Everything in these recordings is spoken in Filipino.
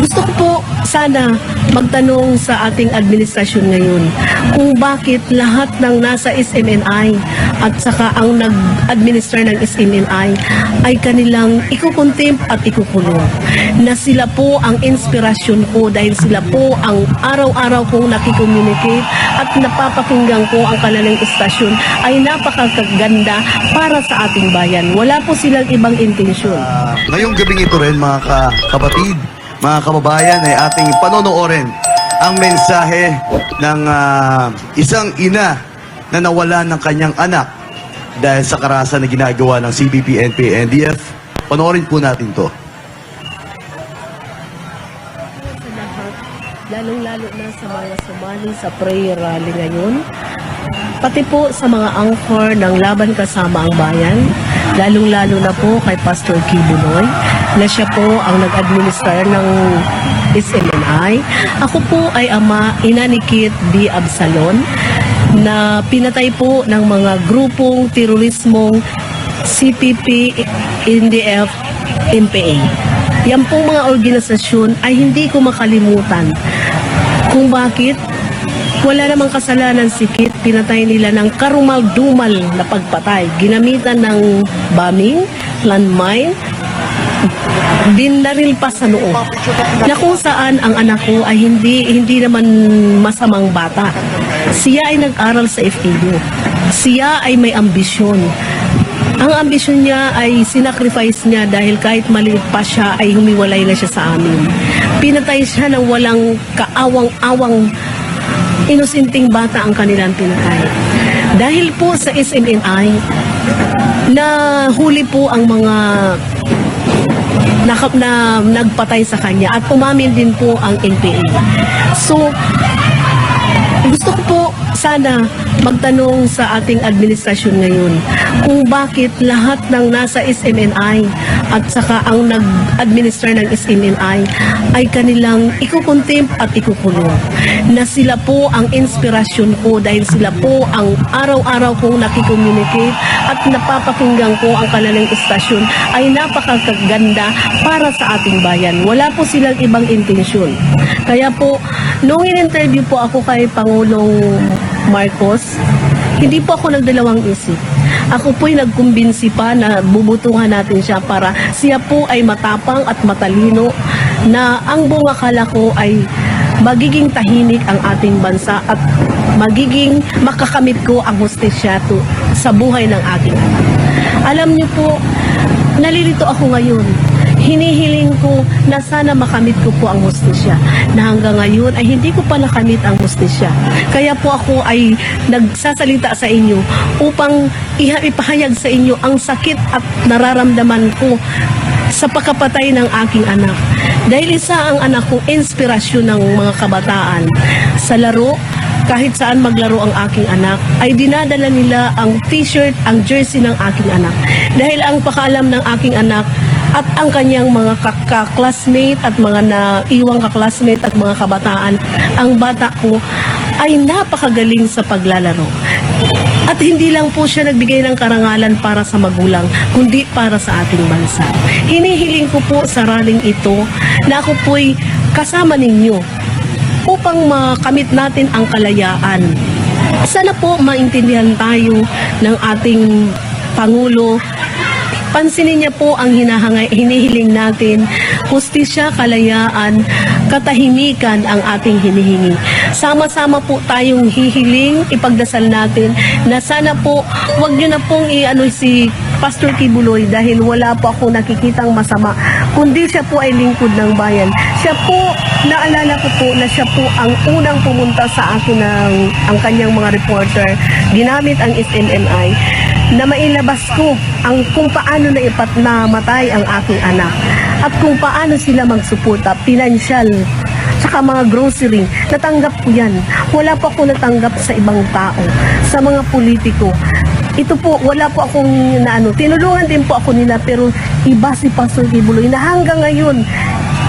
Gusto ko po sana magtanong sa ating administrasyon ngayon kung bakit lahat ng nasa SMNI at saka ang nag-administer ng SMNI ay kanilang ikukontempt at ikukulong. Na sila po ang inspirasyon ko dahil sila po ang araw-araw kong nakikomunicate at napapakinggan ko ang kanilang istasyon ay napakaganda para sa ating bayan. Wala po silang ibang intensyon. Ngayong gabing ito rin mga kapatid, mga kababayan ay ating panonoorin ang mensahe ng isang ina na nawala ng kanyang anak dahil sa karahasan na ginagawa ng CBP, NPA, NDF. Panoorin po natin to. Lalong-lalo na sa mga sumali sa prayer rally ngayon, pati po sa mga anchor ng Laban Kasama ang Bayan, lalong-lalo na po kay Pastor Kibuloy, na siya po ang nag-administer ng SMNI. Ako po ay ama, ina ni Kit B. Absalon, na pinatay po ng mga grupong terorismong CPP, NDF, NPA. Yan pong mga organisasyon ay hindi ko makalimutan kung bakit wala namang kasalanan si Kit. Pinatay nila ng karumal-dumal na pagpatay. Ginamitan ng bombing, landmine, dinaril pa sa noo. Na kung saan ang anak ko ay hindi naman masamang bata. Siya ay nag-aral sa FEU. Siya ay may ambisyon. Ang ambisyon niya ay sinacrifice niya dahil kahit maliit pa siya ay humiwalay na siya sa amin. Pinatay siya ng walang kaawang-awang inusinting bata ang kanilang pinatay. Dahil po sa SMNI, na huli po ang mga nagpatay sa kanya at umamin din po ang NPA. So, gusto ko po sana magtanong sa ating administrasyon ngayon kung bakit lahat ng nasa SMNI at saka ang nag-administer ng SMNI ay kanilang ikukontempt at ikukulong. Na sila po ang inspirasyon ko dahil sila po ang araw-araw kong nakikomunicate at napapakinggan ko ang kanilang istasyon ay napakaganda para sa ating bayan. Wala po silang ibang intensyon. Kaya po, nung in-interview po ako kay Pangulong Marcos, hindi po ako nagdalawang isip. Ako po'y nagkumbinsi pa na bubutuhan natin siya para siya po ay matapang at matalino na ang buong akala ko ay magiging tahimik ang ating bansa at magiging makakamit ko ang hustisya sa buhay ng aking anak. Alam niyo po, nalilito ako ngayon. Hinihiling ko na sana makamit ko po ang hustisya. Na hanggang ngayon ay hindi ko pa nakamit ang hustisya. Kaya po ako ay nagsasalita sa inyo upang ipahayag sa inyo ang sakit at nararamdaman ko sa pagkapatay ng aking anak. Dahil isa ang anak kong inspirasyon ng mga kabataan sa laro. Kahit saan maglaro ang aking anak, ay dinadala nila ang t-shirt, ang jersey ng aking anak. Dahil ang pakaalam ng aking anak at ang kanyang mga classmate at mga naiwang ka-classmate at mga kabataan, ang bata ko ay napakagaling sa paglalaro. At hindi lang po siya nagbigay ng karangalan para sa magulang, kundi para sa ating bansa. Hinihiling ko po sa raling ito na ako po'y kasama ninyo upang makamit natin ang kalayaan. Sana po maintindihan tayo ng ating Pangulo. Pansinin niya po ang hinihiling natin. Hustisya, kalayaan, katahimikan ang ating hinihingi. Sama-sama po tayong hihiling, ipagdasal natin na sana po, wag niyo na pong si Pastor Kibuloy dahil wala po ako nakikitang masama, kundi siya po ay lingkod ng bayan. Siya po, naalala ko po na siya po ang unang pumunta sa akin ang kanyang mga reporter. Ginamit ang SMNI na mailabas ko ang kung paano namatay ang aking anak at kung paano sila magsuporta, pinansyal, saka mga grocery. Natanggap ko yan. Wala po ako natanggap sa ibang tao, sa mga politiko. Ito po, wala po akong tinulungan din po ako nila, pero iba si Pastor Kibuloy na hanggang ngayon,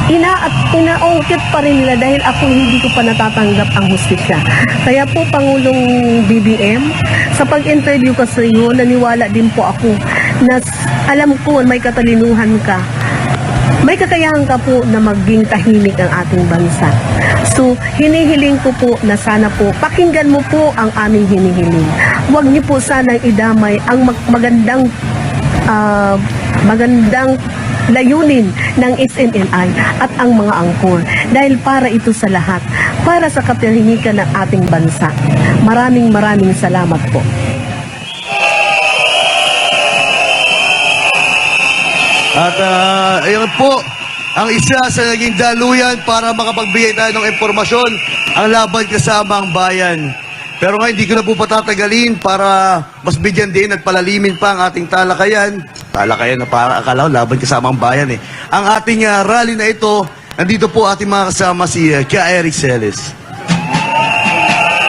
inaungkit pa rin nila dahil ako hindi ko pa natatanggap ang hustisya. Kaya po, Pangulong BBM, sa pag-interview ko sa iyo, naniwala din po ako na alam ko may katalinuhan ka. may kakayahan ka po na maging tahimik ang ating bansa. So, hinihiling ko po na sana po, pakinggan mo po ang aming hinihiling. Huwag niyo po sanang idamay ang magandang layunin ng SMNI at ang mga angkor dahil para ito sa lahat, para sa katahimikan ng ating bansa. Maraming salamat po. At ayun po, ang isa sa naging daluyan para makapagbigay tayo ng impormasyon, ang laban kasama ang bayan. Pero ngayon, hindi ko na po patatagalin para mas bigyan din at palalimin pa ang ating talakayan. Talakayan na para akala ko, laban kasama ang bayan eh. Ang ating rally na ito, nandito po ating mga kasama si Kia Eric Celes.